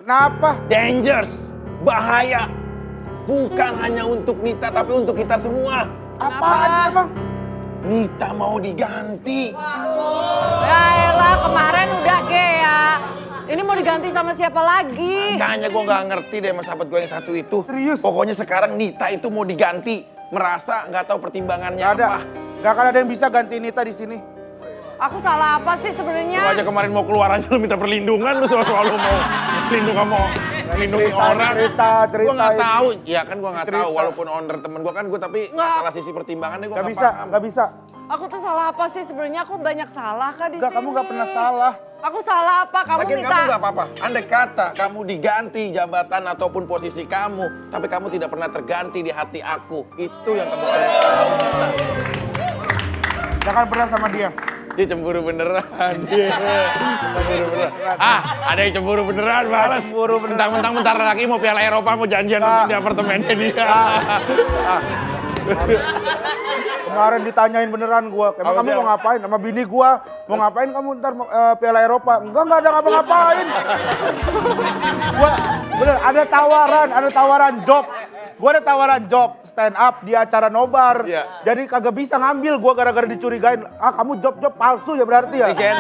Kenapa? Dangerous, bahaya. Bukan hanya untuk Nita, tapi untuk kita semua. Apaan sih emang? Nita mau diganti. Ya elah, kemarin udah Gea. Ini mau diganti sama siapa lagi? Makanya gue gak ngerti deh sama sahabat gue yang satu itu. Serius? Pokoknya sekarang Nita itu mau diganti. Merasa gak tahu pertimbangannya Gak ada. apa. Gak akan ada yang bisa ganti Nita di sini. Aku salah apa sih Lu sebenarnya? aja kemarin mau keluar aja lu minta perlindungan. Lu selalu mau melindungi orang. Cerita. Gue gak tahu. Ya kan gue gak tahu. Cerita. Walaupun owner temen gue kan gue tapi masalah sisi pertimbangannya gue Gak gak bisa, paham. gak bisa. Aku tuh salah apa sih sebenarnya? Aku banyak salah kah di Gak, sini? kamu gak pernah salah. Aku salah apa? Kamu Lagian minta. kamu gak apa-apa. Andai kata kamu diganti jabatan ataupun posisi kamu, tapi kamu tidak pernah terganti di hati aku. Itu yang kamu perlu tahu, Nita. Jangan pernah sama dia. Dia cemburu beneran. Cemburu beneran. Ada yang cemburu beneran, balas. Cemburu beneran. Mentang-mentang bentar lagi mau Piala Eropa, mau janjian untuk di apartemennya dia. Kemarin ditanyain beneran gua, emang Apa kamu sih? mau ngapain? Sama bini gua, mau ngapain kamu ntar Piala Eropa? Enggak ada ngapa-ngapain. Gua bener, ada tawaran job. Gua ada tawaran job stand up di acara nobar. Iya. Jadi kagak bisa ngambil gua gara-gara dicurigain. Ah, kamu job palsu ya berarti ya? Riken,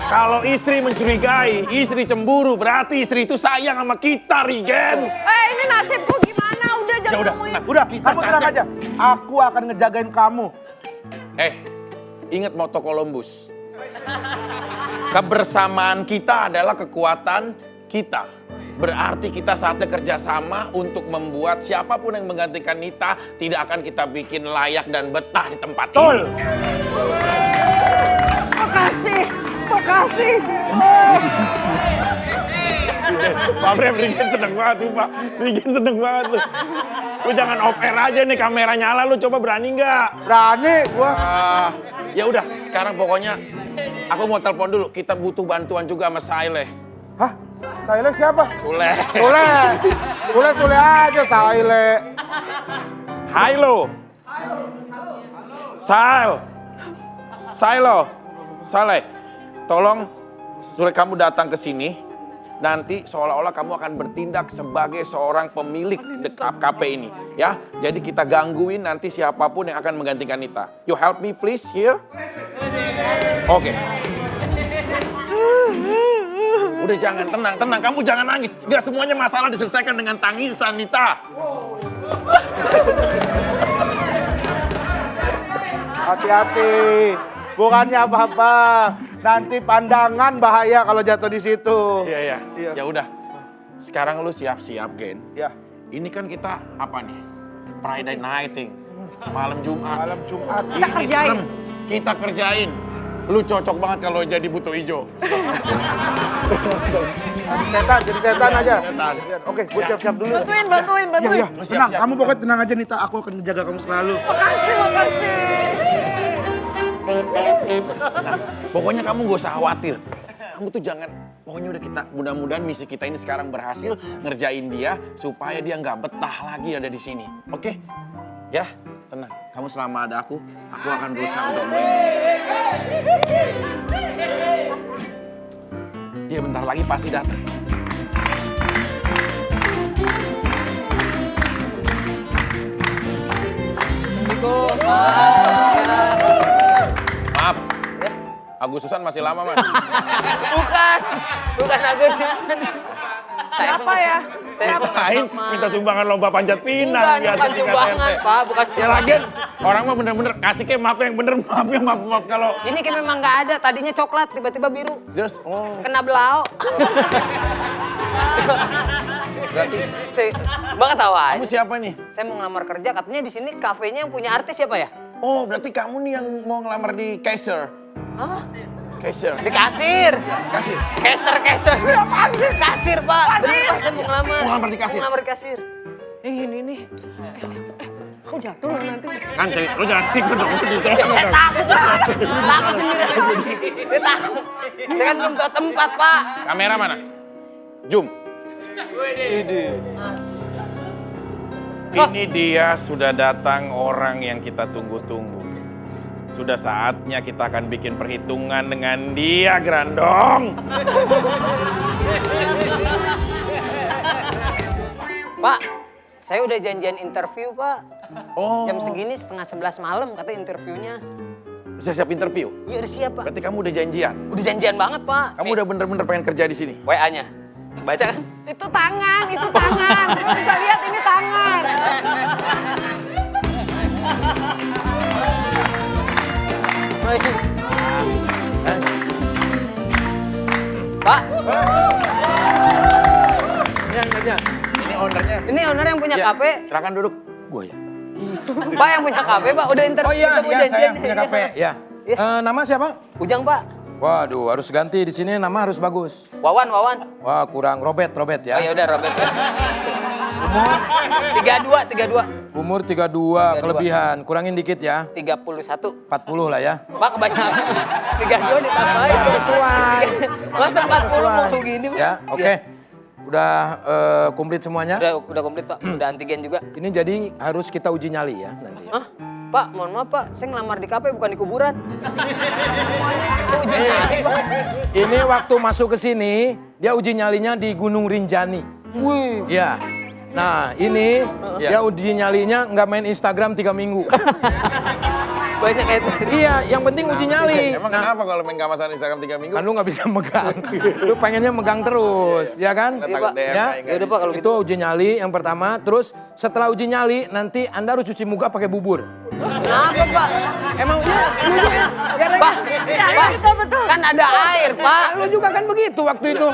kalau istri mencurigai, istri cemburu, berarti istri itu sayang sama kita, Riken. Ini nasibku gimana? Udah jangan ngomongin. Udah, Kita kamu tenang saja. aja. Aku akan ngejagain kamu. Ingat moto Columbus. Kebersamaan kita adalah kekuatan kita. Berarti kita saatnya kerjasama untuk membuat siapapun yang menggantikan Nita tidak akan kita bikin layak dan betah di tempat Betul. ini. Makasih. Pak Brem, Rigen seneng banget tuh, Pak. Rigen seneng banget tuh. Lu jangan off air aja nih, kamera nyala, lu coba berani nggak? Berani gua. Ya udah, sekarang pokoknya aku mau telepon dulu. Kita butuh bantuan juga sama Saile. Hah? Saile siapa? Sule. Sule aja Saile. Halo. Sale. Tolong Sule kamu datang ke sini. Nanti seolah-olah kamu akan bertindak sebagai seorang pemilik kafe ini, ya. Jadi kita gangguin nanti siapapun yang akan menggantikan Nita. You help me please here. Oke. Udah jangan, tenang. Kamu jangan nangis. Gak semuanya masalah diselesaikan dengan tangisan, Nita. Hati-hati. Bukannya apa-apa. Nanti pandangan bahaya kalau jatuh di situ. Iya. Iya. Ya udah. Sekarang lu siap-siap, Gen. Ya, Ini kan kita apa nih? Friday nighting. Malam Jumat. malam Jumat. Kita Ini kerjain. serem. Kita kerjain. Lu cocok banget kalau jadi buto ijo. Jadi setan aja. Setan. Oke, gue Ya. siap-siap dulu. Bantuin. Iya. Lu Tenang, siap-siap. kamu pokoknya tenang aja Nita. Aku akan menjaga kamu selalu. Makasih. Pokoknya kamu gak usah khawatir. Kamu tuh jangan, pokoknya udah kita, mudah-mudahan misi kita ini sekarang berhasil ngerjain dia supaya dia nggak betah lagi ada di sini. Oke? Ya, tenang. Kamu selama ada aku akan berusaha untuk melindungi. Dia bentar lagi pasti datang. Maaf, Agustusan masih lama, Mas. Bukan Agustusan. Siapa ya? Ngapain minta sumbangan lomba panjat pinang Bukan, biasa bukan tingkat sumbangan, RT. Pak, bukan Ya sumbangan. lagian orang mah bener-bener kasih kayak maaf yang bener, maaf kalau Ini kayak memang nggak ada. Tadinya coklat, tiba-tiba biru. just Kena belau. berarti Bang ketawa kamu aja. siapa nih? Saya mau ngelamar kerja, katanya di sini kafenya yang punya artis siapa ya? Oh, berarti kamu nih yang mau ngelamar di Kaiser. Hah? Kaiser. Di kasir. Kasir. Kasir. Apaan sih? Kasir, Pak. Bener, Pak, saya mau ngelamar. Mau ngelamar di kasir? Mau ngelamar di kasir. Ini. Aku jatuh lah nanti. Kan cerita, lu jangan ikut dong, lu di sana Saya dong. takut, Pak. Takut sendiri. Saya takut. Saya kan belum tahu tempat, Pak. Kamera mana? Zoom. Ini dia sudah datang orang yang kita tunggu-tunggu. Sudah saatnya kita akan bikin perhitungan dengan dia, Grandong. Pak, saya udah janjian interview, Pak. Oh. Jam segini 10:30 malam kata interviewnya. Bisa siap interview? Iya udah siap, Pak. Berarti kamu udah janjian? Udah janjian banget, Pak. Kamu udah bener-bener pengen kerja di sini? WA-nya. Baca kan? Itu tangan, itu tangan. Lu bisa lihat ini tangan. Pak, Ini yang kerja. Ini ownernya. ini owner yang punya Ya, kafe. silakan duduk. Gue ya. Pak yang punya kafe, Pak. Udah interview, Oh iya, ketemu iya saya janjian. punya kafe. Ya. Iya. Nama siapa? Ujang, Pak. Waduh, harus ganti di sini nama harus bagus. Wawan. Wah, kurang Robert Oh ya. ya udah, Robert. 32. Umur 32, kelebihan. Kurangin dikit ya. 31. 40 lah ya. Pak kebanyakan. 32 ditambahin. Sesuai. Masa 40 mau begini, Pak? Ya, oke. Iya. Udah komplit semuanya. Udah komplit, Pak. Udah antigen juga. Ini jadi harus kita uji nyali ya nanti. Hah? Pak, mohon maaf, Pak. Saya ngelamar di kafe bukan di kuburan. Uji nyali, Pak. Ini waktu masuk ke sini, dia uji nyalinya di Gunung Rinjani. Wih. Ya. Nah, ini dia uji nyalinya nggak main Instagram 3 minggu. Banyak kayak Iya, yang penting uji nyali. Emang kenapa kalau main kamasan Instagram 3 minggu? Kan lu nggak bisa megang. Lu pengennya megang terus, ya kan? Nggak Iya, takut Pak. DM, Ya, nggak yaudah, Pak, kalau itu uji nyali yang pertama. Terus setelah uji nyali, nanti Anda harus cuci muka pakai bubur. Kenapa, Pak? Emang iya, lu juga ya? Pak, Pak, betul. kan ada air, Pak. Lu juga kan begitu waktu itu.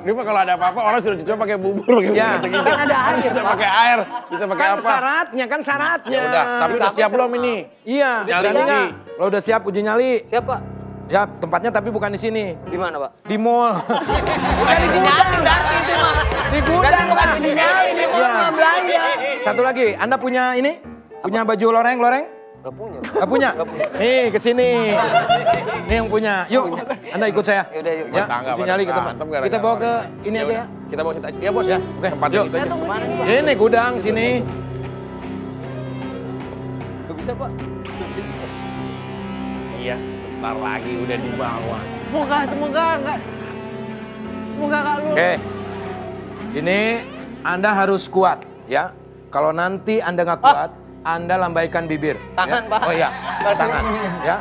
Ini mah kalau ada apa-apa orang sudah dicoba pakai bubur gitu. Ya, gitu. kan ada air, Bisa Pak. pakai air, bisa pakai Kan apa? syaratnya. Ya udah, tapi udah siap belum ini? Iya. Nyali Udah. uji. Lo udah siap uji nyali? Siapa? Ya, tempatnya tapi bukan di sini. Di mana, Pak? Di mall. Bukan uji nyali berarti itu mah. Di Berarti gudang. bukan uji nyali, di Iya. mall belanja. Satu lagi, Anda punya ini? Punya baju loreng? Gak punya. Gak punya? Nih, ke sini. Nih yang punya. Yuk, Anda ikut saya. Yaudah, yuk. Ya, Tangga uji pada nyali ke tempat. berantem gara-gara Kita bawa ke orang. ini aja ya. Kita bawa kita. Ya bos. Ya, oke. Tempat Yuk. yang kita aja. Tunggu sini. Ini gudang sini. Gak bisa, Pak. Iya, sebentar lagi udah di bawah. Semoga Kak lu. Oke. Ini Anda harus kuat ya. Kalau nanti Anda nggak kuat, Anda lambaikan bibir. Tangan, ya. Pak. Oh iya, tangan. Ya.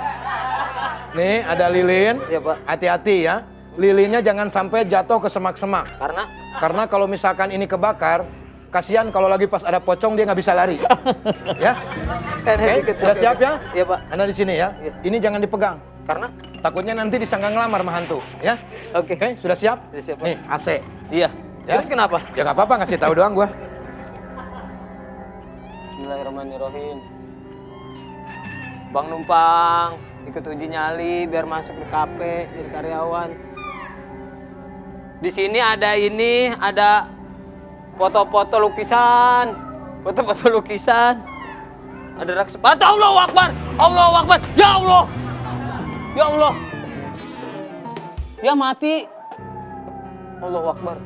Nih ada lilin. Iya, Pak. Hati-hati ya. Lilinnya jangan sampai jatuh ke semak-semak. Karena kalau misalkan ini kebakar, kasihan kalau lagi pas ada pocong dia nggak bisa lari. Ya. Oke, sudah siap ya? Iya, Pak. Anda di sini ya. Iya. Ini jangan dipegang. Karena? Takutnya nanti disangka ngelamar sama hantu, ya. Oke. Oke, sudah siap? Sudah siap, Pak. Nih, AC. Iya. Ya? Terus kenapa? Ya nggak apa-apa, ngasih tahu doang gua. Bismillahirrahmanirrahim. Bang numpang, ikut uji nyali biar masuk di kafe jadi karyawan. Di sini ada foto-foto lukisan. Foto-foto lukisan. Ada rak sepatu. Allahu Akbar. Allahu Akbar. Ya Allah. Ya Allah. Ya mati. Allahu Akbar.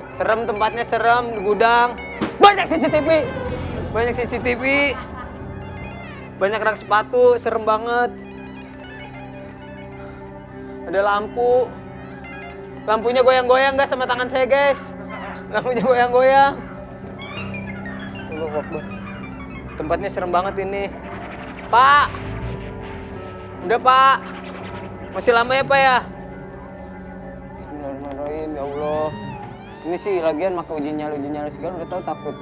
Serem tempatnya, serem di gudang. Banyak CCTV. Banyak CCTV. Banyak rak sepatu, serem banget. Ada lampu. Lampunya goyang-goyang guys sama tangan saya, guys. Lampunya goyang-goyang. Allahu Akbar. Tempatnya serem banget ini. Pak. Udah, Pak. Masih lama ya, Pak ya? Bismillahirrahmanirrahim, ya Allah. Ini sih lagian maka uji nyali segala udah tahu takut.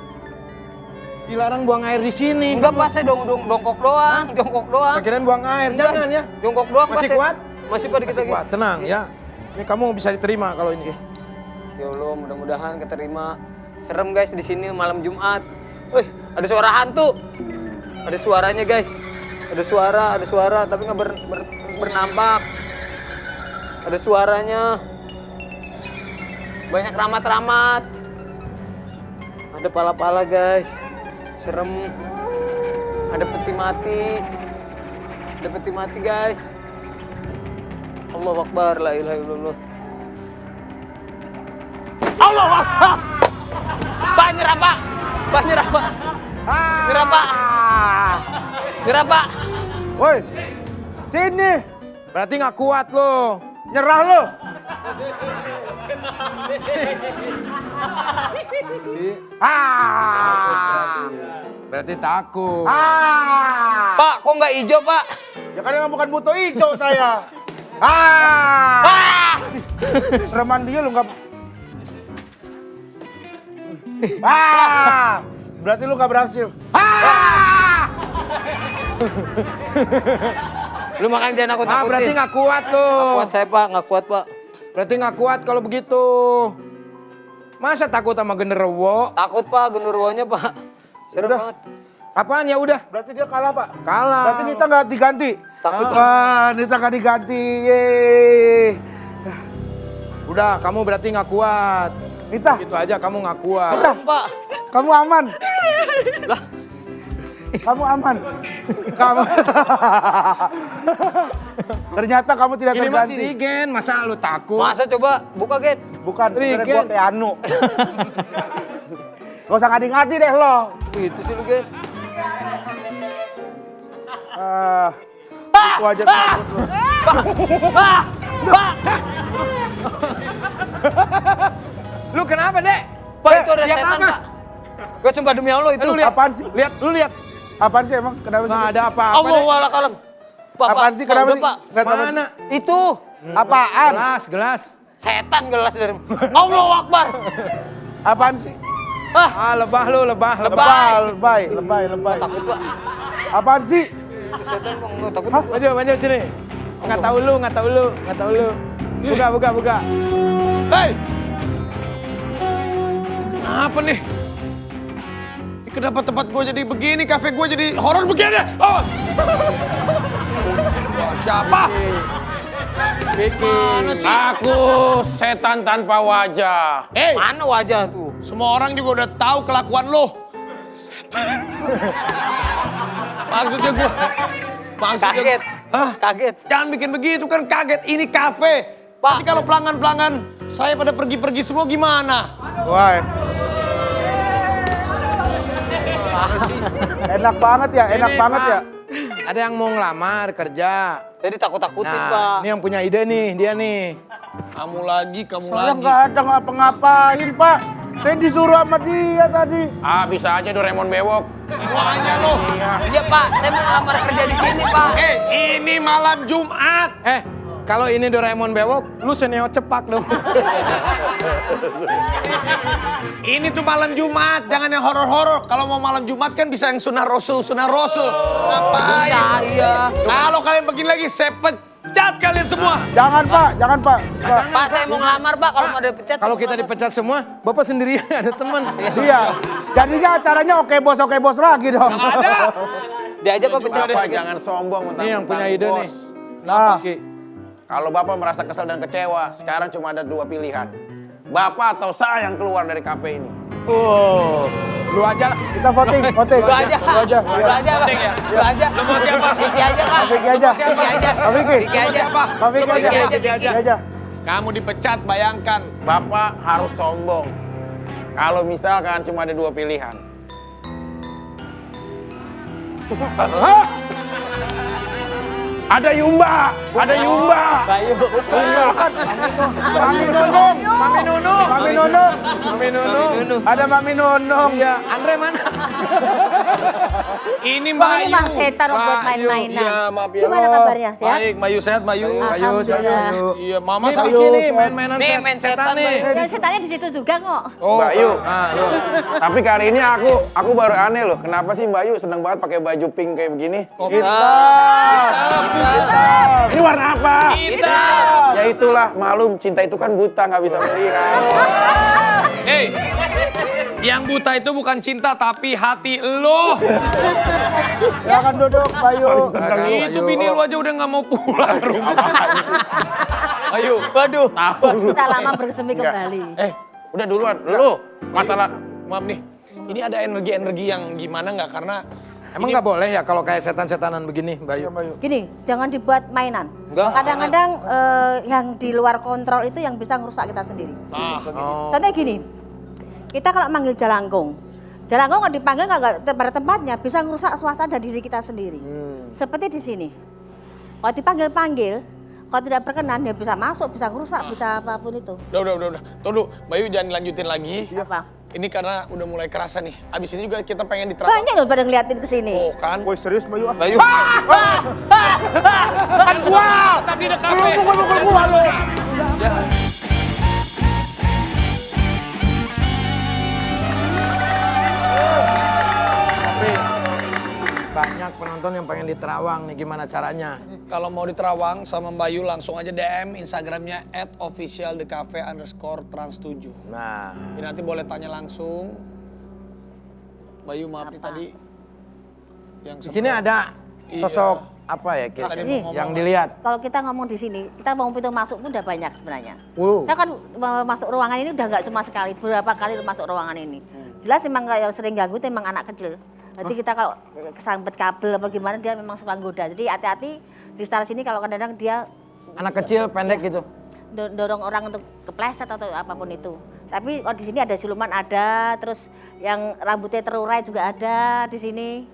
Dilarang buang air di sini. Enggak, Pak, saya jongkok doang, jongkok doang. Saya kirain buang air, jangan ya. Jongkok doang, Masih Pak. kuat? Masih Pak, dikit Masih lagi. kuat, tenang ya. Ini kamu bisa diterima kalau ini. Ya Allah, mudah-mudahan keterima. Serem guys di sini malam Jumat. Wih, ada suara hantu. Ada suaranya guys. Ada suara, tapi nggak bernampak. Ada suaranya. Banyak ramat-ramat. Ada pala-pala guys. Serem. Ada peti mati. Ada peti mati guys. Allahu Akbar, la ilaha illallah. Allah Akbar. Pak, nyerah, Pak. Pak, nyerah, Pak. Nyerah, Pak. Nyerah, Pak. Woi, sini. Berarti nggak kuat lo. Nyerah lo. Berarti takut. Pak, kok nggak hijau, Pak? Ya kan emang bukan butuh hijau saya. Sereman dia lu nggak. Berarti lu nggak berhasil. Lu makanya jangan aku takutin. Berarti nggak kuat tuh. Nggak kuat saya, Pak. Nggak kuat, Pak. Berarti nggak kuat kalau begitu. Masa takut sama genderuwo? Takut, Pak, genderuwonya, Pak. Serem Udah. banget. Apaan ya udah? Berarti dia kalah, Pak. Kalah. Berarti Nita nggak diganti. Takut, Wah, Nita nggak diganti. Yeay. Udah, kamu berarti nggak kuat. Nita, Gitu aja kamu nggak kuat. Nita, Pak. kamu aman. Lah, Kamu aman. Kamu. Ternyata kamu tidak Ini terganti. masih Rigen, masa lu takut? masa coba buka, Gen? Bukan, sebenarnya Rigen. gua kayak Anu. Gak usah ngadi-ngadi deh lo. Gitu sih lu, Gen. Itu aja takut lo. Lu kenapa, Dek? Pak, itu ada lihat setan, apa? Pak. Gue sumpah demi Allah itu. Lu lihat. Apaan sih? Lu lihat. Apaan sih emang? Kenapa sih? Nggak ada apa-apa, Allah Dek. wala kalam. Pak, Apaan Pak, sih? Kenapa udah, sih? Pak. Nggak tahu. Mana? Itu Apaan? Gelas. setan gelas dari Allahu Akbar. Apaan sih? Lebah lu, lebah. Lebay. Takut, Pak. Apaan sih? Setan, Pak. Nggak takut. Maju sini. Nggak tahu lu. Buka. Hei! Kenapa nih? Ini kenapa tempat gue jadi begini, kafe gue jadi horor begini? Oh! Siapa? Mana sih? Aku setan tanpa wajah. Mana wajah tuh? Semua orang juga udah tahu kelakuan lo. Maksudnya gue. Kaget. Hah? Kaget. Jangan bikin begitu kan kaget. Ini kafe. Pak. Nanti kalau pelanggan-pelanggan saya pada pergi-pergi semua gimana? Wah. Enak banget ya, enak Ini, banget Pak. ya. Ada yang mau ngelamar kerja. Saya ditakut-takutin, Pak. Nah, ini yang punya ide nih, dia nih. Kamu lagi. Saya nggak ada ngapa-ngapain, Pak. Saya disuruh sama dia tadi. Ah, bisa aja Doraemon bewok. Semuanya lo. Iya, Pak. Saya mau ngelamar kerja di sini, Pak. Ini malam Jumat. Kalau ini Doraemon bewok, lu seneo cepak dong. Ini tuh malam Jumat, jangan yang horor-horor. Kalau mau malam Jumat kan bisa yang sunah Rasul. Ngapain? Bisa, iya. Kalau kalian begini lagi, saya pecat kalian semua. Jangan, Pak. Jangan, Pak. Pak. Pak, saya mau ngelamar, Pak. Kalau mau dipecat. Kalau kita dipecat semua, Bapak sendirian ada teman. Iya. Jadinya acaranya oke bos lagi dong. Ada. diajak Pak pecat. Bapak jangan sombong. Ini yang punya ide nih. Nah, Kalau Bapak merasa kesal dan kecewa, sekarang cuma ada dua pilihan. Bapak atau saya yang keluar dari kafe ini. Lu aja lah. kita voting. Lu aja. Lu aja. Lu aja, Pak. Lu aja. Lu mau siapa? Vicky aja, Pak. Vicky aja. Vicky aja. Pak Vicky. Vicky aja. Pak Vicky aja. Vicky aja. Vicky aja. Kamu dipecat, bayangkan. Bapak harus sombong. Kalau misalkan cuma ada dua pilihan. Ada Yumba. Mami Nunung. Ada Mami Nunung. Iya, Andre mana? Ini Bang, Mbak ini Yu. Bang Setan buat main-mainan. Iya, maaf ya. Gimana kabarnya? Sehat? Baik, Mayu sehat, Mayu. Alhamdulillah. Iya, Mama Ini sama Vicky nih, main-mainan Nih, main setan, nih. Ya, setannya di situ juga kok. Mbak Yu. Yuk. Tapi kali ini aku baru aneh loh. Kenapa sih Mbak Yu seneng banget pakai baju pink kayak begini? Ini warna apa? Hitam. Ya itulah, malum. Cinta itu kan buta, nggak bisa melihat. Hei, yang buta itu bukan cinta tapi hati lo. Silakan duduk, Bayu. Itu bini lu aja udah nggak mau pulang ke rumah. Ayo, Waduh. Kita lama bersemi kembali. Udah duluan, lu. masalah, maaf nih. Ini ada energi-energi yang gimana nggak karena Emang nggak boleh ya kalau kayak setan-setanan begini, Bayu? Gini, jangan dibuat mainan. Enggak. Kadang-kadang yang di luar kontrol itu yang bisa ngerusak kita sendiri. Contohnya gini, kita kalau manggil jalangkung kalau dipanggil nggak pada tempatnya bisa ngerusak suasana dan diri kita sendiri. Seperti di sini, kalau dipanggil-panggil, Kalau tidak berkenan dia bisa masuk, bisa rusak, bisa apapun itu. Udah. Tunggu, Bayu jangan dilanjutin lagi. Apa? Ini karena udah mulai kerasa nih. Abis ini juga kita pengen diterawang. Banyak loh pada ngeliatin ke sini. Oh kan? Woi serius Bayu? Bayu. Kan gua! Tadi di kafe. Bukan gua lo. Tapi banyak penonton yang pengen di Terawang nih, gimana caranya? Kalau mau diterawang sama Bayu langsung aja DM Instagramnya @officialdecafe_trans7. Nah, Jadi nanti boleh tanya langsung. Bayu maaf nih tadi. Yang di sini ada sosok apa ya Tadi kira mau ngomong yang apa? dilihat? Kalau kita ngomong di sini, kita mau pintu masuk pun udah banyak sebenarnya. Wow. Saya kan masuk ruangan ini udah nggak cuma sekali, beberapa kali masuk ruangan ini. Jelas memang kayak sering ganggu itu memang anak kecil. Nanti kita kalau kesambet kabel apa gimana dia memang suka goda. Jadi hati-hati di sekitar sini kalau kadang-kadang dia Anak kecil pendek gitu. dorong orang untuk kepleset atau apapun itu. Tapi di sini ada siluman ada, terus yang rambutnya terurai juga ada di sini.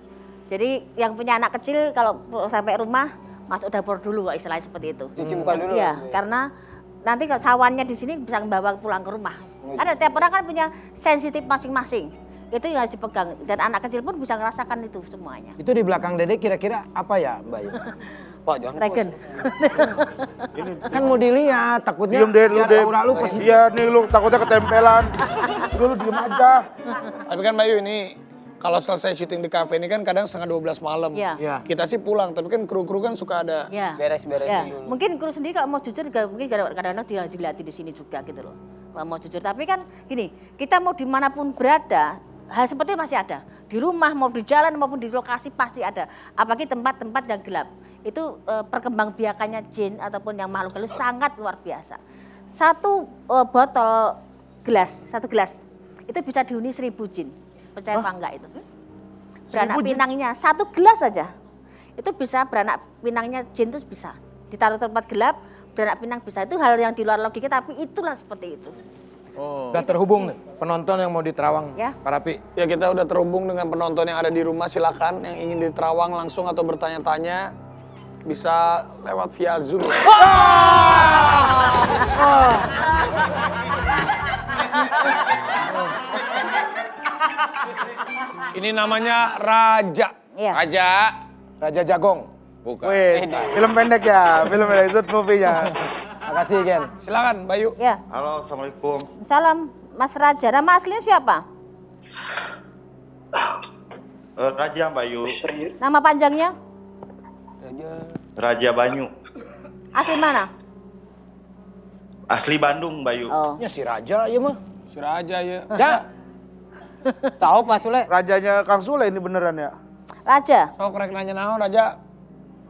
Jadi yang punya anak kecil kalau sampai rumah masuk dapur dulu kok istilahnya seperti itu. Cuci muka dulu. Iya, karena nanti kalau sawannya di sini bisa bawa pulang ke rumah. Ada tiap orang kan punya sensitif masing-masing. Itu yang harus dipegang dan anak kecil pun bisa ngerasakan itu semuanya. Itu di belakang Dede kira-kira apa ya, Mbak Yu? Pak jangan. Regen. Kan mau dilihat, takutnya Diam deh lu lihat deh. aura lu positif. Iya nih lu takutnya ketempelan. Udah lu diem aja. Tapi kan Bayu ini kalau selesai syuting di kafe ini kan kadang setengah 12 malam. Iya. Iya. Kita sih pulang, tapi kan kru-kru kan suka ada. Ya. Beres-beresin Ya. dulu. Mungkin kru sendiri kalau mau jujur juga mungkin kadang-kadang dia dilihat di sini juga gitu loh. Kalau mau jujur, tapi kan gini, kita mau dimanapun berada, hal seperti itu masih ada. Di rumah, mau di jalan maupun di lokasi pasti ada. Apalagi tempat-tempat yang gelap. Itu perkembangbiakannya jin ataupun yang makhluk halus sangat luar biasa. Satu botol gelas, satu gelas, itu bisa dihuni 1000 jin. Percaya apa enggak itu? Beranak 1000 jin? pinangnya, satu gelas saja. Itu bisa beranak pinangnya jin itu bisa. Ditaruh tempat gelap, beranak pinang bisa. Itu hal yang di luar logika tapi itulah seperti itu. Udah terhubung nih penonton yang mau di Terawang, Ya. Pak Rapi. Ya kita udah terhubung dengan penonton yang ada di rumah, silakan yang ingin diterawang langsung atau bertanya-tanya bisa lewat via Zoom. Ini namanya Raja. Iya. Raja. Raja Jagong. Bukan. Wih, film pendek ya, film pendek itu movie-nya. Makasih, Gen. Silakan Bayu. Ya. Halo, Assalamualaikum. Salam Mas Raja. Nama aslinya siapa? Raja Bayu, Nama panjangnya? Raja Banyu. Asli mana? Asli Bandung, Bayu. Oh. Ya si Raja ya mah. Si Raja ya. Ya, Tahu Pak Sule? Rajanya Kang Sule ini beneran ya? Raja. So korek nanya naon Raja.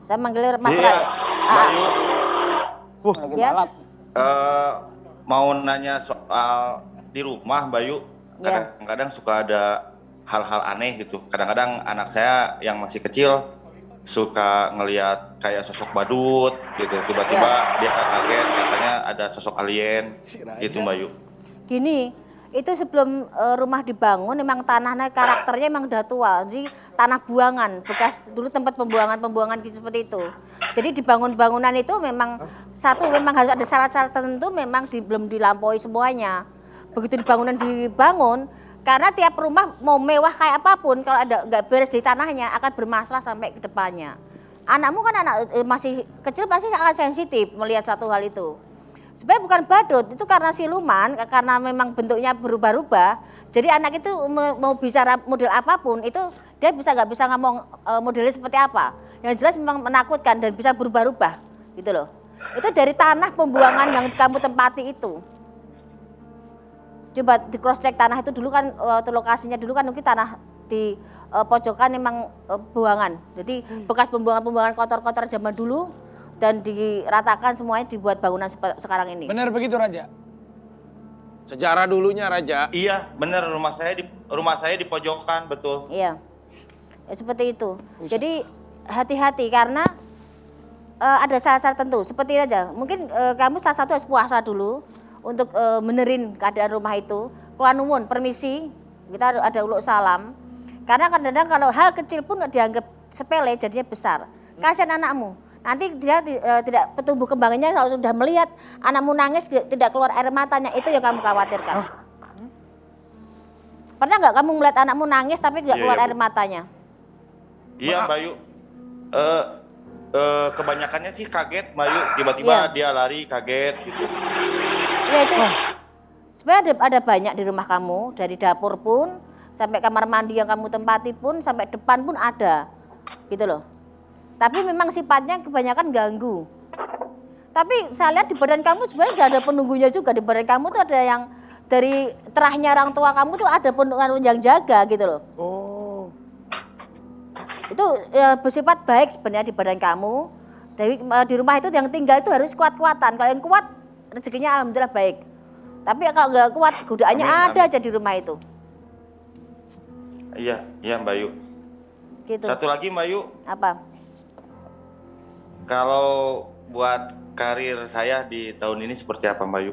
Saya manggilnya Mas Iya, Raja. Bayu. Lagi Ya. balap. Mau nanya soal di rumah, Bayu. Ya. Kadang-kadang suka ada hal-hal aneh gitu. Kadang-kadang anak saya yang masih kecil suka ngelihat kayak sosok badut gitu. Tiba-tiba dia kaget katanya ada sosok alien gitu, Bayu. Gini, itu sebelum rumah dibangun memang tanahnya karakternya memang udah tua. Jadi tanah buangan, bekas dulu tempat pembuangan gitu seperti itu. Jadi dibangun bangunan itu memang satu memang harus ada syarat-syarat tertentu memang belum dilampaui semuanya. Begitu dibangun karena tiap rumah mau mewah kayak apapun kalau ada nggak beres di tanahnya akan bermasalah sampai ke depannya. Anakmu kan masih kecil pasti akan sensitif melihat satu hal itu. Sebenarnya bukan badut, itu karena siluman, karena memang bentuknya berubah-ubah. Jadi anak itu mau bicara model apapun, itu dia nggak bisa ngomong modelnya seperti apa. Yang jelas memang menakutkan dan bisa berubah-ubah, gitu loh. Itu dari tanah pembuangan yang kamu tempati itu. Coba di cross check tanah itu dulu kan, lokasinya dulu kan mungkin tanah di pojokan memang buangan. Jadi bekas pembuangan kotor-kotor zaman dulu. Dan diratakan semuanya dibuat bangunan sekarang ini. Benar begitu Raja? Sejarah dulunya Raja. Iya, bener rumah saya di pojokan, betul. Iya, ya, seperti itu. Jadi hati-hati karena ada syarat-syarat tentu. Seperti aja, mungkin kamu salah satu harus puasa dulu untuk benerin keadaan rumah itu. Kula nuwun, permisi, kita ada uluk salam. Karena kadang-kadang kalau hal kecil pun dianggap sepele jadinya besar. Kasihan anakmu. Nanti dia tidak tumbuh kembangnya kalau sudah melihat anakmu nangis tidak keluar air matanya, itu yang kamu khawatirkan. Pernah nggak kamu melihat anakmu nangis tapi tidak Iya, keluar iya, air Bu. matanya? Iya, Mbak Yu. Kebanyakannya sih kaget, Mbak Yu. Tiba-tiba Iya. dia lari kaget gitu. Ya itu. Sebenarnya ada banyak di rumah kamu, dari dapur pun, sampai kamar mandi yang kamu tempati pun, sampai depan pun ada, gitu loh. Tapi memang sifatnya kebanyakan ganggu. Tapi saya lihat di badan kamu sebenarnya tidak ada penunggunya juga. Di badan kamu tuh ada yang dari terahnya orang tua kamu tuh ada penunggu yang jaga gitu loh. Oh. Itu bersifat baik sebenarnya di badan kamu. Di rumah itu yang tinggal itu harus kuat-kuatan. Kalau yang kuat rezekinya alhamdulillah baik. Tapi kalau nggak kuat godaannya Amin, ada amin. aja di rumah itu. Iya, iya Mbak Yu. Gitu. Satu lagi Mbak Yu, Apa? kalau buat karir saya di tahun ini seperti apa Mbak Yu?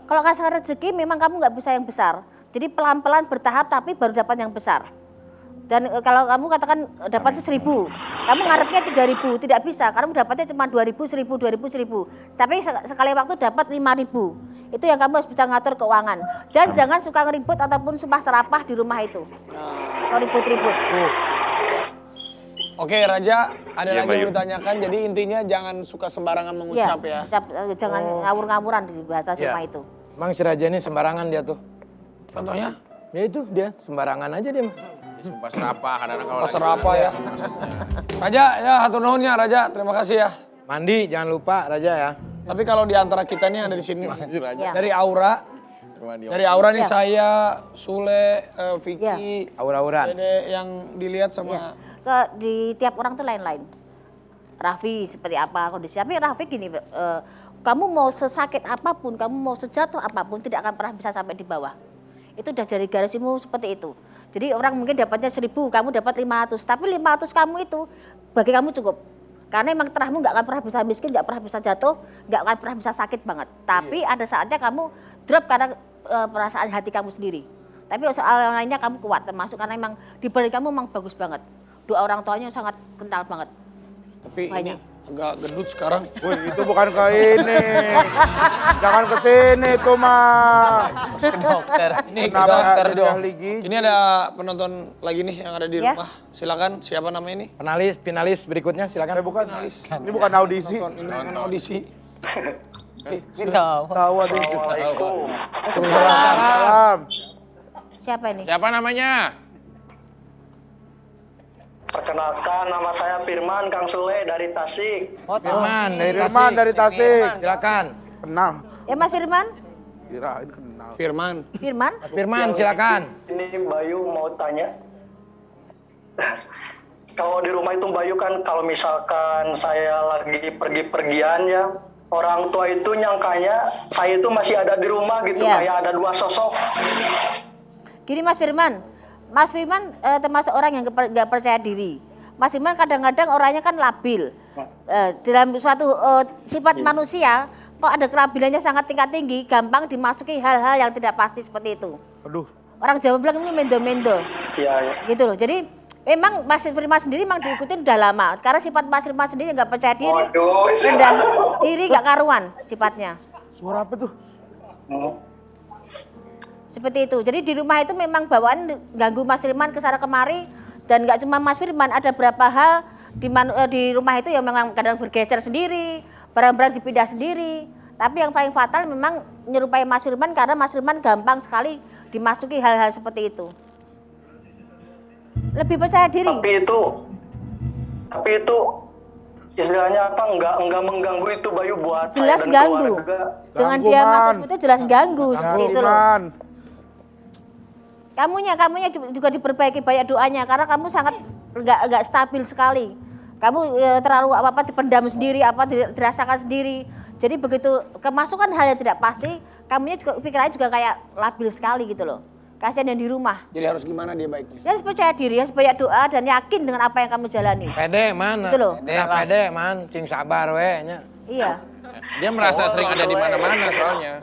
Kalau kasih rezeki memang kamu nggak bisa yang besar. Jadi pelan-pelan bertahap tapi baru dapat yang besar. Dan kalau kamu katakan dapatnya 1.000, kamu ngarepnya 3.000, tidak bisa. Kamu dapatnya cuma 2.000, 1.000, 2.000, 1.000. Tapi sekali waktu dapat 5.000. Itu yang kamu harus bisa ngatur keuangan. Dan jangan suka ngeribut ataupun sumpah serapah di rumah itu. Kalau ribut-ribut. Oke Raja, ada Iya, lagi Mbak yang Yu. ditanyakan. Jadi intinya jangan suka sembarangan mengucap ya. Jangan ngawur-ngawuran di bahasa Ya. rumah itu. Emang si Raja ini sembarangan dia tuh. Contohnya? Ya itu dia, sembarangan aja dia mah. Sumpah serapah, kadang-kadang kalau Pasar lagi- apa ya? Raja, ya hatur nuhunnya Raja. Terima kasih ya. Mandi jangan lupa Raja ya. Tapi kalau di antara kita nih yang ada di sini, Ya. dari Aura, dari Aura nih Ya. saya, Sule, Vicky, Aura-auran. Dede yang dilihat sama Di tiap orang tuh lain-lain. Raffi seperti apa kondisi. Tapi Raffi gini, kamu mau sesakit apapun, kamu mau sejatuh apapun, tidak akan pernah bisa sampai di bawah. Itu udah dari garismu seperti itu. Jadi orang mungkin dapatnya 1.000, kamu dapat 500. Tapi 500 kamu itu bagi kamu cukup. Karena emang terahmu nggak akan pernah bisa miskin, nggak pernah bisa jatuh, nggak akan pernah bisa sakit banget. Tapi ada saatnya kamu drop karena perasaan hati kamu sendiri. Tapi soal yang lainnya kamu kuat, termasuk karena emang di badan kamu emang bagus banget. Doa orang tuanya sangat kental banget. tapi Banyak. ini agak gendut sekarang. Wih, itu bukan ke ini. Jangan ke sini tuh mah. Ini Kenapa dokter jadi dong. ahli gizi? Ini ada penonton lagi nih yang ada di Ya. rumah. Silakan, siapa namanya ini? Finalis berikutnya silakan. Bukan. Ini bukan audisi. Nonton, ini bukan audisi. Tawa deh. Salam. Salam. Siapa ini? Siapa namanya? Perkenalkan, nama saya Firman Kang Sule dari Tasik. Firman dari Firman Tasik. dari Tasik. Silakan. Kenal. Ya Mas Firman? Kirain kenal. Firman. Firman? Mas Firman silakan. Ini Bayu mau tanya. Kalau di rumah itu Bayu kan kalau misalkan saya lagi pergi-pergian ya, orang tua itu nyangkanya saya itu masih ada di rumah gitu, Iya. kayak ada dua sosok. Gini Mas Firman termasuk orang yang nggak percaya diri. Mas Firman kadang-kadang orangnya kan labil. Dalam suatu sifat manusia, kok ada kelabilannya sangat tingkat tinggi, gampang dimasuki hal-hal yang tidak pasti seperti itu. Aduh. Orang Jawa bilang ini mendo-mendo, Iya, ya. gitu loh. Jadi memang Mas Firman sendiri memang diikutin udah lama. Karena sifat Mas Firman sendiri nggak percaya diri, Waduh, rendah diri, nggak karuan sifatnya. Suara apa tuh? Seperti itu. Jadi di rumah itu memang bawaan ganggu Mas Firman kesana kemari, dan nggak cuma Mas Firman, ada beberapa hal di rumah itu yang memang kadang bergeser sendiri, barang-barang dipindah sendiri. Tapi yang paling fatal memang menyerupai Mas Firman karena Mas Firman gampang sekali dimasuki hal-hal seperti itu. Lebih percaya diri. Tapi itu istilahnya apa? Enggak mengganggu itu Bayu buat Jelas saya dan ganggu. keluarga. Dengan Ganggu, dia Man. masuk itu jelas ganggu seperti itu loh. Firman. Kamunya juga diperbaiki banyak doanya karena kamu sangat nggak stabil sekali. Kamu terlalu apa dipendam sendiri, dirasakan sendiri. Jadi begitu kemasukan hal yang tidak pasti, kamunya juga pikirannya juga kayak labil sekali gitu loh. Kasihan yang di rumah. Jadi harus gimana dia baiknya? Dia harus percaya diri, harus banyak doa dan yakin dengan apa yang kamu jalani. Pede man. Gitu loh. Pede man, cing sabar we nya. Iya. Dia merasa sering ada di mana-mana soalnya.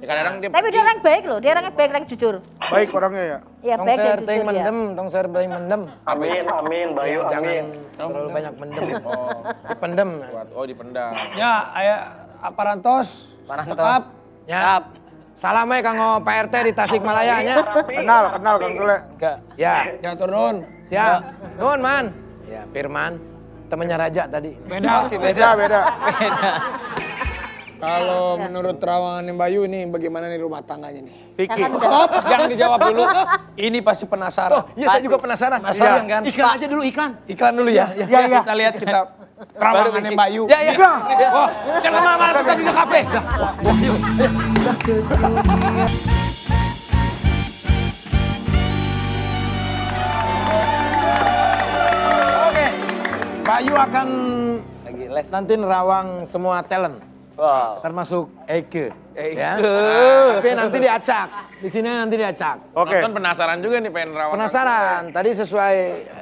Ya, kadang-kadang dia Tapi dia orang baik loh, dia orangnya baik, orang jujur. Baik orangnya ya. Iya, Tong baik dan ser jujur ting dia. mendem, tong ser ting mendem. Amin, Bayu, Ya, jangan amin. terlalu banyak mendem. Dipendem. Oh, dipendam. Ya, aya aparantos. Cekap. Ya. Salam kanggo Pak RT di Tasikmalaya nya. Kenal Kang Sule. Ya, Ya turun. siap. Nun, Man. Ya, Firman. Temennya Raja tadi. Beda. Beda. Kalau menurut terawangan Bayu ini bagaimana nih rumah tangganya nih? Vicky. Jangan udah. Stop, jangan dijawab dulu. Ini pasti penasaran. Iya, saya juga penasaran. Penasaran kan? Iklan aja dulu, iklan. Iklan dulu ya. Iya. Kita lihat terawangannya Bayu. Ya, ya. Wah, jangan lama-lama tetap di kafe. Oke. Bayu akan nanti nerawang semua talent. Wow. Termasuk Eike. Ya. Eike. Tapi nanti diacak. Di sini nanti diacak. Oke. Nonton penasaran juga nih pengen rawat. Penasaran? Tadi sesuai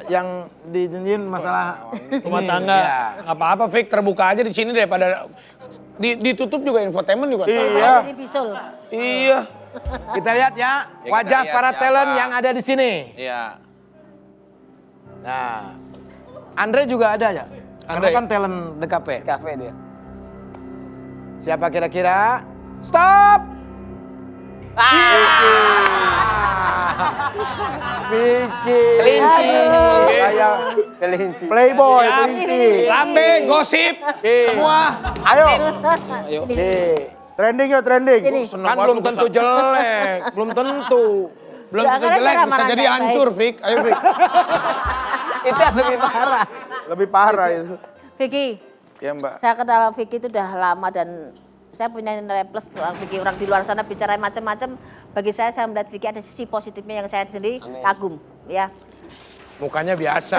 yang dijanjiin masalah Rumah ini. tangga. Ya. Nggak apa-apa, Fik, terbuka aja di sini daripada ditutup juga infotainment juga. Iya. Jadi bisul. Iya. Kita lihat ya, Ya, kita wajah lihat para siapa. talent yang ada di sini. Iya. Nah, Andre juga ada ya? Andre Andre. kan talent DKP. Kafe dia. Siapa kira-kira? Stop! Vicky. Kelinci. Kayak Kelinci. Playboy, kelinci. Lambe, gosip, semua. Ayo, Oke. trending yuk, trending. Ini. Kan belum tentu jelek, belum tentu. Belum Ya, tentu karena jelek, cara bisa jadi marahnya hancur, Fik. Ayo, Fik. Itu yang lebih parah. Lebih parah itu. Vicky, Ya, Mbak. saya kenal Vicky itu udah lama dan saya punya nilai plus tentang Vicky. Orang di luar sana bicara macam-macam. Bagi saya melihat Vicky ada sisi positifnya yang saya sendiri kagum. Ya. Mukanya biasa,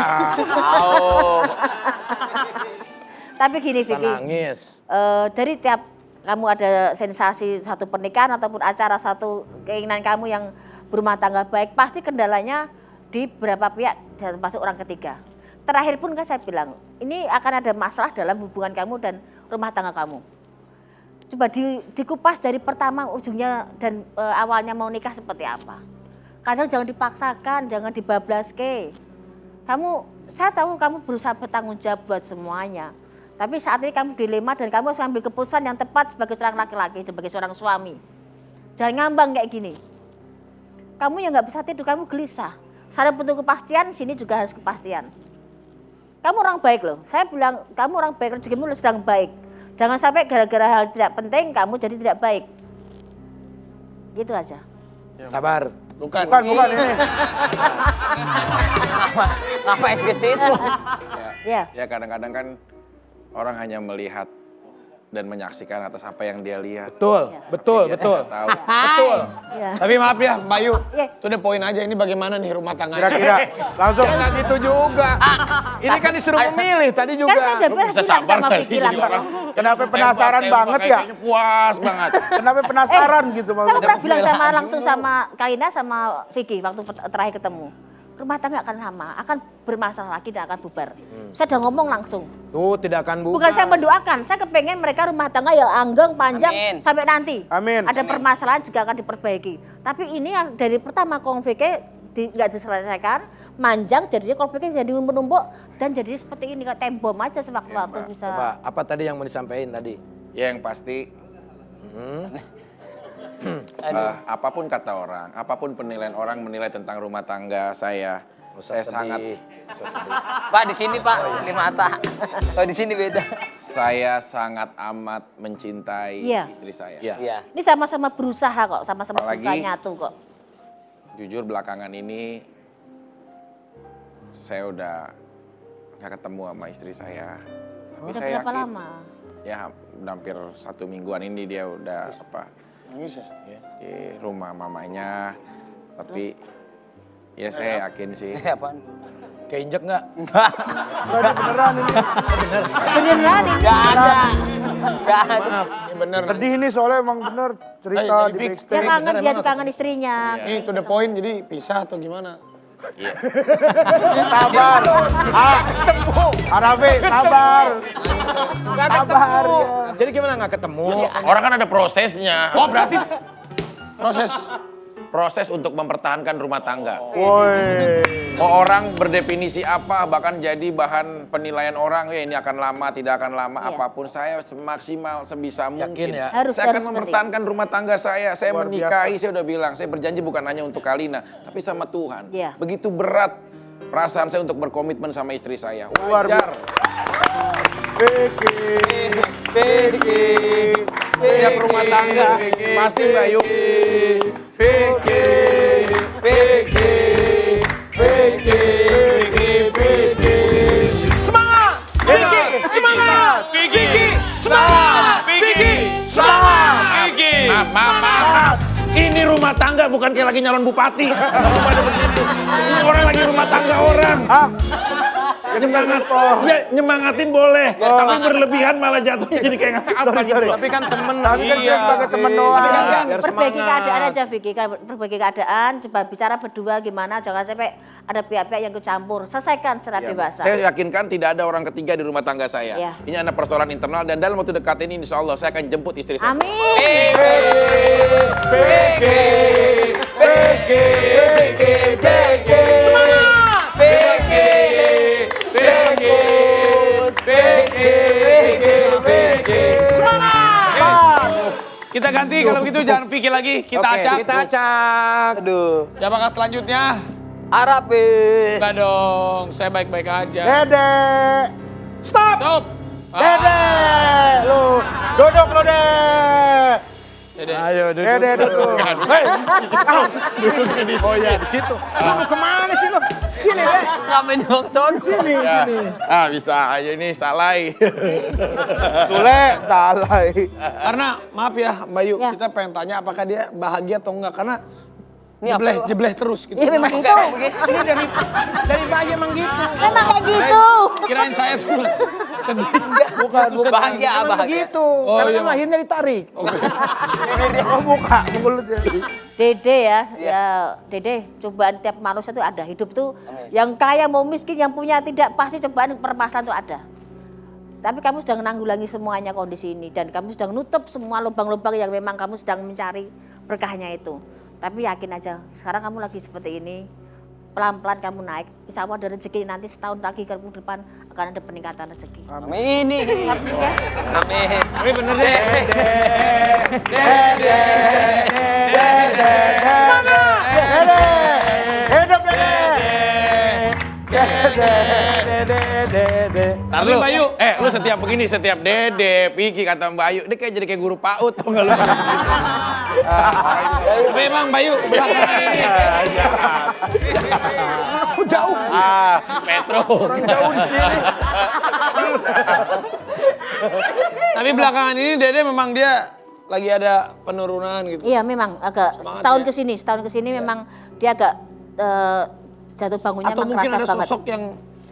Tapi gini Vicky, nangis. dari tiap kamu ada sensasi satu pernikahan ataupun acara satu keinginan kamu yang berumah tangga baik, pasti kendalanya di beberapa pihak termasuk orang ketiga. Terakhir pun kan saya bilang, ini akan ada masalah dalam hubungan kamu dan rumah tangga kamu. Coba dikupas dari pertama ujungnya dan awalnya mau nikah seperti apa. Kadang jangan dipaksakan, jangan dibablaske. Saya tahu kamu berusaha bertanggung jawab buat semuanya. Tapi saat ini kamu dilema dan kamu harus ambil keputusan yang tepat sebagai seorang laki-laki, sebagai seorang suami. Jangan ngambang kayak gini. Kamu yang nggak bisa tidur, kamu gelisah. Saya butuh kepastian, sini juga harus kepastian. Kamu orang baik loh. Saya bilang, kamu orang baik, rezekimu sedang baik. Jangan sampai gara-gara hal tidak penting, kamu jadi tidak baik. Gitu aja. Sabar. Bukan. Bukan ini. Ngapain ke situ? Ya. Ya kadang-kadang kan orang hanya melihat dan menyaksikan atas apa yang dia lihat. Betul. Dia tidak tahu. Betul. Ya. Tapi maaf ya, Bayu. Iya. Itu udah poin aja, ini bagaimana nih rumah tangganya. Kira-kira langsung. Nggak gitu juga. Ini kan disuruh memilih tadi Kan saya juga. udah Lu bilang bisa sabar sama nggak Vicky sih jadi lah. orang? Kenapa penasaran banget ya? Kayaknya puas banget. Kenapa penasaran gitu Saya maksudnya? pernah bilang sama langsung sama Kalina sama Vicky waktu terakhir ketemu. Rumah tangga akan lama, akan bermasalah lagi dan akan bubar. Saya udah ngomong langsung. Tuh tidak akan bubar. Bukan saya mendoakan, saya kepengen mereka rumah tangga yang langgeng, panjang, Amin. sampai nanti. Amin. Ada permasalahan juga akan diperbaiki. Tapi ini yang dari pertama konfliknya nggak diselesaikan, manjang, jadinya konfliknya jadi menumpuk dan jadi seperti ini kayak tembom aja sewaktu-waktu Mbak. bisa. Coba, apa tadi yang mau disampaikan tadi? Ya yang pasti apapun kata orang, apapun penilaian orang menilai tentang rumah tangga saya sangat Pak, di sini Pak, di mata. Kalau di sini beda. saya sangat amat mencintai Iya. istri saya. Iya. Iya. Ini sama-sama berusaha kok, sama-sama Apalagi- berusaha nyatu kok. Jujur belakangan ini saya udah nggak ketemu sama istri saya. Tapi Udah saya berapa yakin lama? ya hampir 1 mingguan ini dia udah Nangis ya? di rumah mamanya. Tapi ya saya yakin sih. Apaan? Keinjek nggak? Tadi beneran ini. Beneran ini. Gak ada. Gak ada. Maaf. Ini bener. Sedih ini soalnya emang bener cerita Ayo, di jadi fix. backstage. Dia kangen, dia tuh kangen istrinya. Ini to the point, jadi pisah atau gimana? Sabar. Arabe, sabar. Nggak Sabar, ketemu. ya. Jadi gimana nggak ketemu? Orang kan ada prosesnya. Oh berarti Proses untuk mempertahankan rumah tangga. Woi. Orang berdefinisi apa, bahkan jadi bahan penilaian orang, ini akan lama, tidak akan lama, Iya. apapun saya semaksimal sebisa mungkin. ya? Harus Saya akan seperti mempertahankan rumah tangga saya Luar menikahi, saya udah bilang, saya berjanji bukan hanya untuk Kalina, tapi sama Tuhan. Iya. Begitu berat perasaan saya untuk berkomitmen sama istri saya. Luar Wajar. Vicky. Setiap rumah tangga pasti Mbak Yu. Semangat! Vicky! Semangat! Vicky! Semangat! Vicky! Semangat! Vicky! Maaf. Ini rumah tangga bukan kayak lagi nyalon bupati. Kalau pada begitu. Ini orang lagi rumah tangga orang. Hah? Nyemangatin boleh, tapi berlebihan malah jatuhnya jadi kayak apa gitu loh. Tapi kan temen. Tapi kan dia sebagai teman doang. Tapi kan biar perbaiki semangat. keadaan aja Vicky, perbaiki keadaan, coba bicara berdua gimana, jangan sampai ada pihak-pihak yang kecampur. Selesaikan secara dewasa. Saya yakinkan tidak ada orang ketiga di rumah tangga saya. Iya. Ini ada persoalan internal dan dalam waktu dekat ini insya Allah saya akan jemput istri saya. Amin. Kita ganti kalau begitu jangan Vicky lagi, kita Oke, acak. kita acak. Aduh, Siapakah selanjutnya? Arape. Enggak dong, saya baik-baik aja. Dede. Stop. Stop. Dede. Lu duduk lu, De. Dede. Ayo Dede duduk. Hei. Oh iya, di situ. Lu mau kemana sih lu? Sini deh. Ngapain dong, Son? Sini, Ya. sini. Bisa aja ini salah. Sule, salah. Karena maaf ya Mbak Yu, Ya. kita pengen tanya apakah dia bahagia atau enggak karena Ini apa? jebleh terus gitu. Ya memang itu. Ini dari bayi emang gitu. Memang kayak gitu. Kirain saya tuh sedih. Bukan, Itu sedih. Bahagia, Emang bahagia. begitu. Oh, Karena iya, kan Bang. lahirnya ditarik. Oh, buka mulutnya. Dede ya Dede, cobaan tiap manusia itu ada. Hidup tuh yang kaya mau miskin, yang punya tidak, pasti cobaan permasalahan itu ada. Tapi kamu sedang menanggulangi semuanya kondisi ini dan kamu sedang nutup semua lubang-lubang yang memang kamu sedang mencari berkahnya itu. Tapi yakin aja, sekarang kamu lagi seperti ini, pelan-pelan kamu naik. Insya Allah ada rezeki, nanti setahun lagi ke depan akan ada peningkatan rezeki. Amin. Amin ya. Amin. Tapi bener deh. Dede. Hidup Dede. Dede. Ntar Tapi lu, Mbak Yu. lu setiap begini, setiap Dede, Vicky kata Mbak Yu, dia kayak jadi kayak guru PAUD tuh nggak lu? Tapi emang Mbak Yu belakangan ini Jauh. Petro. Jauh di sini. Tapi belakangan ini Dede memang dia lagi ada penurunan gitu. Iya memang agak setahun ke sini memang dia agak jatuh bangunnya Atau memang mungkin kerasa ada banget. sosok yang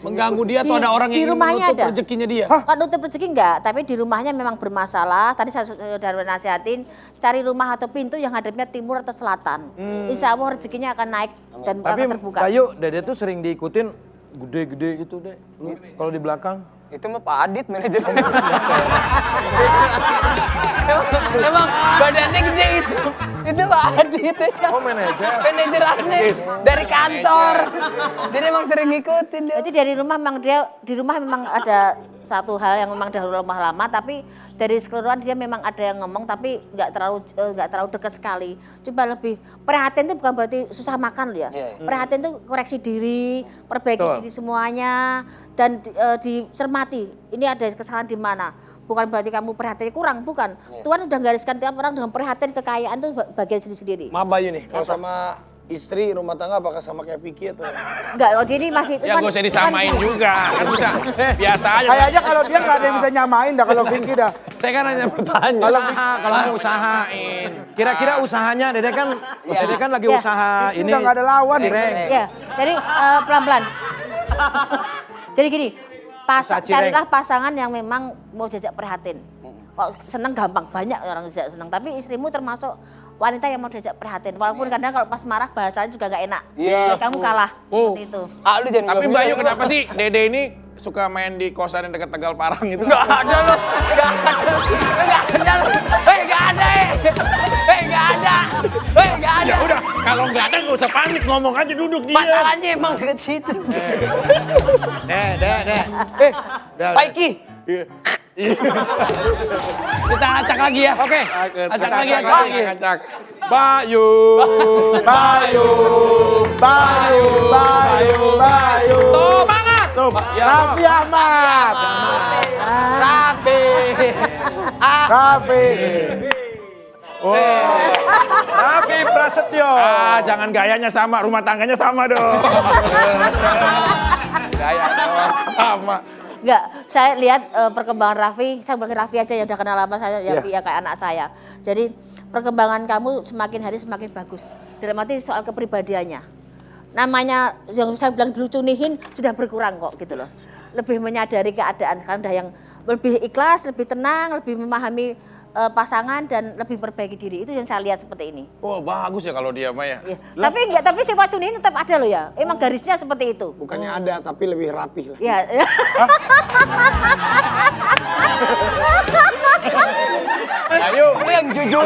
mengganggu dia atau Di- ada orang di yang ingin rumahnya menutup ada. rezekinya dia. Kalau nutup rezeki enggak, tapi di rumahnya memang bermasalah. Tadi saya sudah nasihatin, cari rumah atau pintu yang hadapnya timur atau selatan. Insya Allah rezekinya akan naik dan Tapi akan terbuka. Bayu, Dede tuh sering diikutin gede-gede gitu deh. Lu kalau di belakang. Itu mah Pak Adit manajer saya. Emang badannya gede itu. Itu Pak Adit. Oh, manajer. Manajer aneh dari kantor. Jadi emang sering ngikutin dia. Jadi dari rumah memang dia di rumah memang ada satu hal yang memang dahulu rumah lama, tapi dari keseluruhan dia memang ada yang ngomong tapi nggak terlalu dekat sekali. Coba lebih prihatin itu bukan berarti susah makan loh ya. Iya, iya. Prihatin itu koreksi diri, perbaiki Betul. diri semuanya dan dicermati. Ini ada kesalahan di mana. Bukan berarti kamu prihatinnya kurang, bukan. Tuhan udah gariskan tiap orang dengan prihatin kekayaan itu bagian sendiri-sendiri. Maaf Bayu nih, kalau sama istri rumah tangga apakah sama kayak Vicky atau? Enggak, oh ini masih itu Ya kan- gak usah disamain juga, kan bisa biasa aja. Kayaknya kalau dia nggak ada yang bisa nyamain dah kalau Vicky dah. Saya kan hanya bertanya. Kalau kalau mau usaha, kira-kira usahanya Dede kan lagi Ya. usaha Vicky ini. udah nggak ada lawan. cireng. Ya, jadi pelan-pelan. Jadi gini, Usaha cireng. carilah pasangan yang memang mau jajak prihatin. Kalau seneng gampang, banyak orang jajak seneng. Tapi istrimu termasuk wanita yang mau diajak prihatin. Walaupun kadang kalau pas marah bahasanya juga nggak enak. Iya. Kamu kalah, seperti itu. Ah, lu jangan Tapi bilang Mbak Yu gitu. kenapa sih Dede ini suka main di kosan yang dekat Tegal Parang gitu? Nggak ada lu. Nggak ada lu. Nggak ada lu. Nggak ada. Nggak ada. Kalau nggak ada nggak usah panik, ngomong aja duduk dia. Masalahnya emang dekat situ. Dek. Pak Iki. Kita acak lagi ya. Oke. Acak lagi, acak lagi. Acak. Bayu. Tuh, banget. Tuh, Raffi Ahmad. Raffi. Raffi Prasetyo. jangan gayanya sama, rumah tangganya sama dong. Gaya doang sama. Enggak, saya lihat perkembangan Raffi, saya panggil Raffi aja ya udah kenal lama saya, ya, ya kayak anak saya. Jadi perkembangan kamu semakin hari semakin bagus. Dalam arti soal kepribadiannya. Namanya yang saya bilang dulu cunihin sudah berkurang kok gitu loh. Lebih menyadari keadaan sekarang udah yang lebih ikhlas, lebih tenang, lebih memahami pasangan dan lebih perbaiki diri. Itu yang saya lihat seperti ini. Oh, bagus ya kalau dia mah ya. Ya. Tapi sifat cunihin tetap ada loh ya. Emang garisnya seperti itu. Bukannya ada, tapi lebih rapih lah. Ya. Ayo. Yang jujur.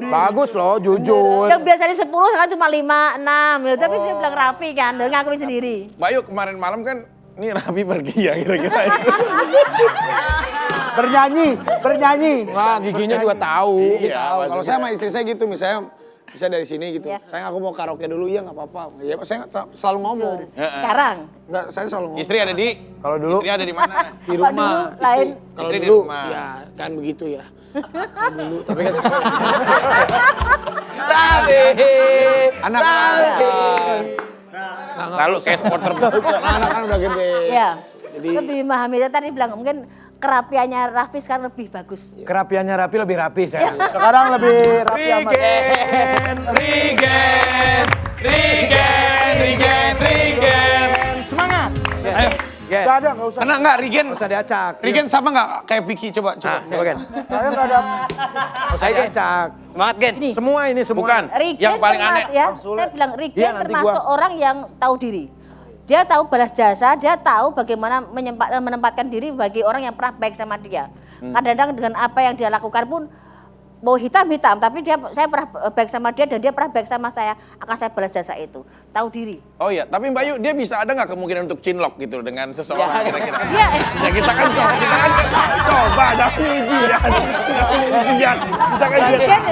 Bagus loh, jujur. Yang biasanya 10 sekarang cuma 5, 6. Ya, tapi dia bilang rapi kan, dia ngakuin sendiri. Mbak Yu, kemarin malam kan ini Raffi pergi ya kira-kira. Bernyanyi. Wah, giginya juga tahu. Iya, Kalau saya sama istri saya gitu, misalnya dari sini gitu. Sayang aku mau karaoke dulu, iya nggak apa-apa. Ya, saya selalu ngomong. Sekarang. Enggak, saya selalu ngomong. Istri ada di? Kalau dulu. Istri ada di mana? Di rumah. dulu lain. Kalau Istri di dulu, rumah. ya kan begitu ya. Kalau dulu, tapi kan sekarang. Anak Lalu kayak supporter. Anak kan udah gede. Ya. Jadi Lebih memahami. Tadi bilang mungkin kerapiannya Raffi sekarang lebih bagus. kerapiannya Raffi lebih rapi saya. Sekarang lebih Raffi Ahmad. Regen. Semangat. Ayo. Gak ada, gak usah. Kena nggak Regen? Nggak usah diacak. Regen sama nggak kayak Vicky? Coba. Bukan. Saya gak ada. Nggak usah diacak. Semangat, Gen. Ini. Semua ini semua. Bukan. Rigen Yang paling aneh. ya, saya bilang Rigen Iya, nanti termasuk gua- orang yang tahu diri. Dia tahu balas jasa, dia tahu bagaimana menempatkan diri bagi orang yang pernah baik sama dia. Kadang-kadang dengan apa yang dia lakukan pun mau hitam-hitam, tapi saya pernah baik sama dia dan dia pernah baik sama saya, akan saya balas jasa itu. Tahu diri. Oh iya, tapi Mbak Yu, dia bisa ada nggak kemungkinan untuk cinlok gitu dengan seseorang kira-kira? Iya. Ya kita kan coba, ada ujian. Kita kan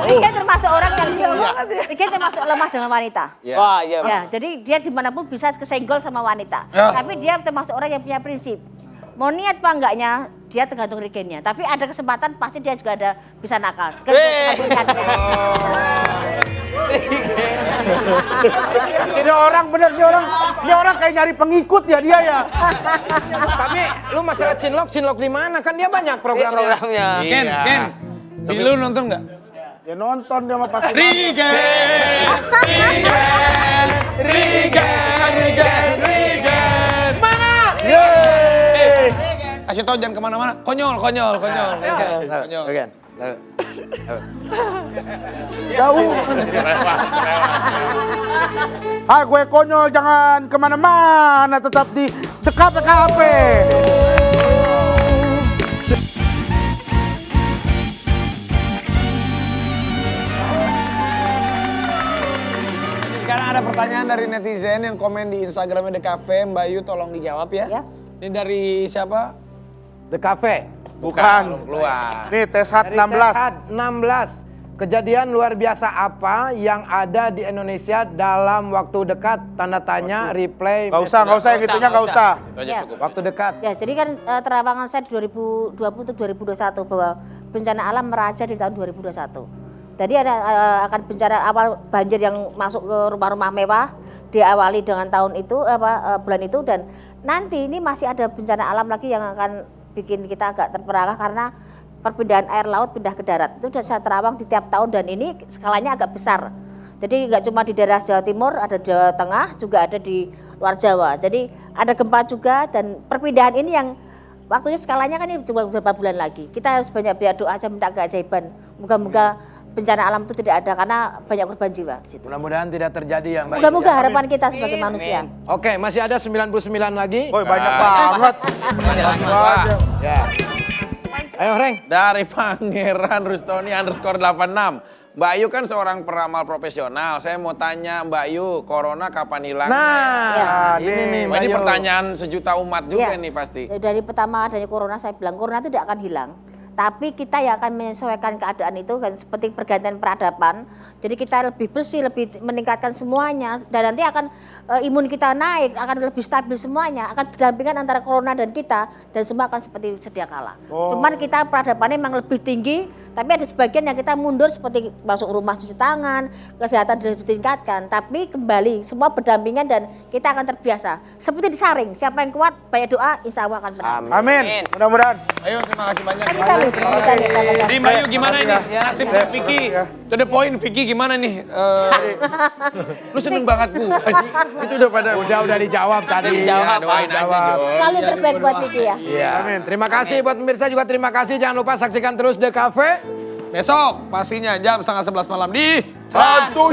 Rigen termasuk orang yang Rigen termasuk lemah dengan wanita. Wah, iya. Ya, jadi dia dimanapun bisa kesenggol sama wanita. Tapi dia termasuk orang yang punya prinsip. Mau niat apa enggaknya, dia tergantung regennya. Tapi ada kesempatan pasti dia juga ada bisa nakal. Ini orang bener, dia orang kayak nyari pengikut ya dia ya. Tapi lu masalah cinlok di mana? Kan dia banyak programnya. Programnya. Ken. Bini lu nonton nggak? Ya nonton dia mah pasti. Regen. Semangat! Kasih tau jangan kemana-mana. Konyol. Jauh. Hai gue konyol, jangan kemana-mana, tetap di dekat PKP. sekarang ada pertanyaan dari netizen yang komen di Instagramnya The Cafe. Mbak Yu tolong dijawab ya. Ya. Ini dari siapa? The Cafe. Bukan, belum keluar. Nih tes hat 16. 16. Kejadian luar biasa apa yang ada di Indonesia dalam waktu dekat? Tanda tanya, replay. Gak usah yang gitunya gak usah. Itu aja Ya. cukup. Waktu dekat. Ya, jadi kan terawangan saya di 2020 untuk 2021 bahwa bencana alam meraja di tahun 2021. Jadi ada akan bencana awal banjir yang masuk ke rumah-rumah mewah diawali dengan tahun itu bulan itu, dan nanti ini masih ada bencana alam lagi yang akan bikin kita agak terperangah karena perpindahan air laut pindah ke darat. Itu sudah terawang di tiap tahun dan ini skalanya agak besar. Jadi nggak cuma di daerah Jawa Timur, ada Jawa Tengah, juga ada di luar Jawa. Jadi ada gempa juga, dan perpindahan ini yang waktunya skalanya kan ini cuma beberapa bulan lagi. Kita harus banyak doa aja, minta keajaiban. Moga-moga bencana alam itu tidak ada karena banyak korban jiwa di situ. Mudah-mudahan tidak terjadi ya Mbak. Moga-moga harapan kita sebagai manusia. Oke, masih ada 99 lagi. Woi banyak banget. Pertanyaan kedua. Ya. Ayo, Reng. Dari Pangeran Rustoni _86. Mbak Ayu kan seorang peramal profesional. Saya mau tanya Mbak Ayu, corona kapan hilang? Nah, ini nih, Wah, ini Mbak Yu. pertanyaan sejuta umat juga Iya. nih pasti. Dari pertama adanya corona saya bilang corona tidak akan hilang. Tapi kita yang akan menyesuaikan keadaan itu kan seperti pergantian peradaban. Jadi kita lebih bersih, lebih meningkatkan semuanya. Dan nanti akan imun kita naik, akan lebih stabil semuanya. Akan berdampingan antara corona dan kita. Dan semua akan seperti sedia kala. Cuman kita peradabannya memang lebih tinggi. Tapi ada sebagian yang kita mundur seperti masuk rumah cuci tangan. Kesehatan ditingkatkan. Tapi kembali semua berdampingan dan kita akan terbiasa. Seperti disaring, siapa yang kuat, banyak doa, insya Allah akan menang. Amin. Mudah-mudahan. Ayo, terima kasih banyak. Jadi Jadi Mbak Yu gimana ini? Nasib Vicky. To the point, Vicky gimana nih? Lu seneng banget gua sih. Itu udah pada Udah dijawab tadi. Ya, doain aja, Jo. Selalu terbaik buat Vicky ya. Iya. Terima kasih buat pemirsa juga terima kasih. Jangan lupa saksikan terus The Cafe. Besok pastinya jam 10:30 malam di Trans 7.